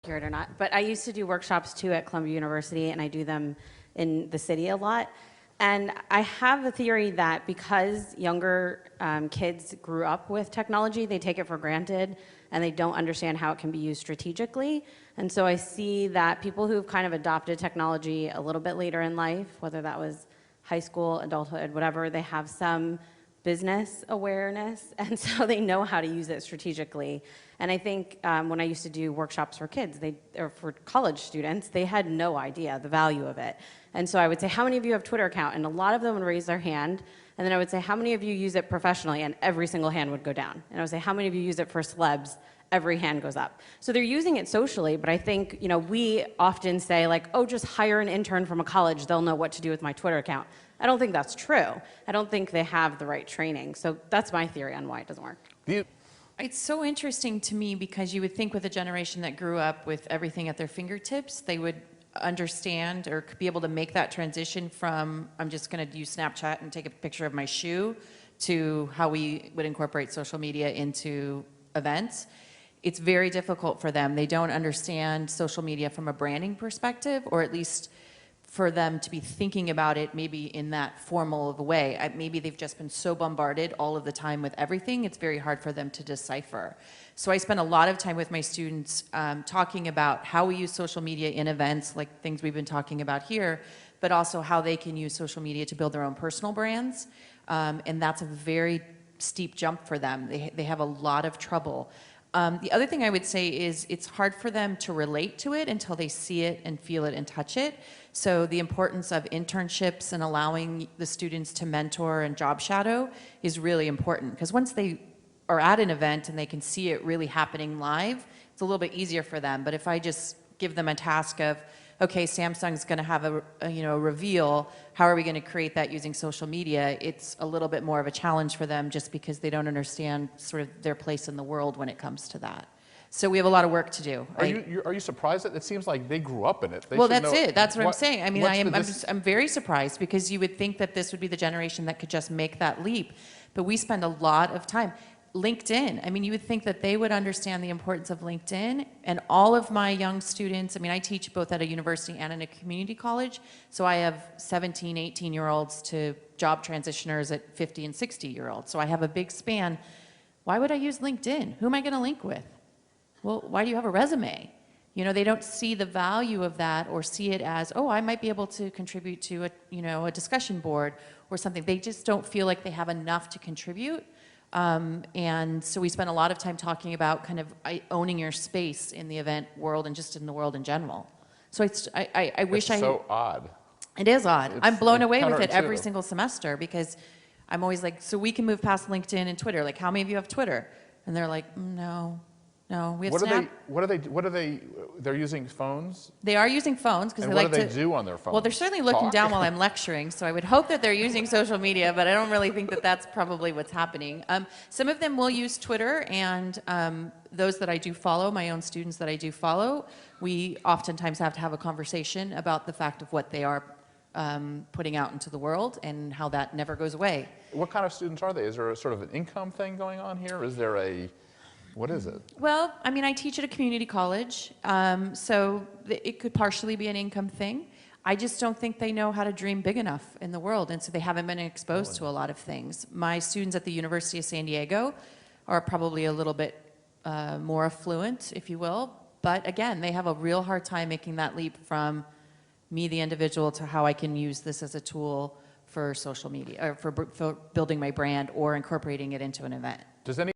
accurate or not, but I used to do workshops too at Columbia University, and I do them in the city a lot. And I have a theory that because younger kids grew up with technology, they take it for granted and they don't understand how it can be used strategically. And so I see that people who've kind of adopted technology a little bit later in life, whether that was high school, adulthood, whatever, they have some business awareness, and so they know how to use it strategically. And I think when I used to do workshops for kids, or for college students, they had no idea the value of it. And so I would say, how many of you have a Twitter account? And a lot of them would raise their hand. And then I would say, how many of you use it professionally? And every single hand would go down. And I would say, how many of you use it for celebs? Every hand goes up. So they're using it socially, but I think, we often say like, oh, just hire an intern from a college, they'll know what to do with my Twitter account. I don't think that's true. I don't think they have the right training. So that's my theory on why it doesn't work. It's so interesting to me because you would think with a generation that grew up with everything at their fingertips, they would understand or be able to make that transition from, I'm just going to use Snapchat and take a picture of my shoe, to how we would incorporate social media into events. It's very difficult for them. They don't understand social media from a branding perspective, or at least for them to be thinking about it maybe in that formal of a way. Maybe they've just been so bombarded all of the time with everything, it's very hard for them to decipher. So I spend a lot of time with my students talking about how we use social media in events, like things we've been talking about here, but also how they can use social media to build their own personal brands. And that's a very steep jump for them. They have a lot of trouble. The other thing I would say is it's hard for them to relate to it until they see it and feel it and touch it. So the importance of internships and allowing the students to mentor and job shadow is really important, because once they are at an event and they can see it really happening live, it's a little bit easier for them. But if I just give them a task of, okay, Samsung's going to have a reveal, how are we going to create that using social media? It's a little bit more of a challenge for them, just because they don't understand sort of their place in the world when it comes to that. So we have a lot of work to do. Are you surprised that it seems like they grew up in it? Well, that's it. That's what I'm saying. I mean, I'm very surprised, because you would think that this would be the generation that could just make that leap. But we spend a lot of time. LinkedIn, I mean, you would think that they would understand the importance of LinkedIn. And all of my young students, I mean, I teach both at a university and in a community college. So I have 17, 18-year-olds to job transitioners at 50 and 60-year-olds. So I have a big span. Why would I use LinkedIn? Who am I going to link with? Well, why do you have a resume? They don't see the value of that, or see it as, oh, I might be able to contribute to a discussion board or something. They just don't feel like they have enough to contribute. And so we spend a lot of time talking about kind of owning your space in the event world and just in the world in general. So I wish It's so odd. It is odd. I'm blown away with it every single semester, because I'm always like, so we can move past LinkedIn and Twitter. Like, how many of you have Twitter? And they're like, no, we have Snap. They're using phones? They are using phones, because they like to. What do they do on their phones? Well, they're certainly looking down while I'm lecturing, so I would hope that they're using social media, but I don't really think that that's probably what's happening. Some of them will use Twitter, and those that I do follow, my own students that I do follow, we oftentimes have to have a conversation about the fact of what they are putting out into the world and how that never goes away. What kind of students are they? Is there a sort of an income thing going on here? Is there what is it? Well, I mean, I teach at a community college, so it could partially be an income thing. I just don't think they know how to dream big enough in the world, and so they haven't been exposed to a lot of things. My students at the University of San Diego are probably a little bit more affluent, if you will, but again, they have a real hard time making that leap from me, the individual, to how I can use this as a tool for social media, or for building my brand or incorporating it into an event. Does any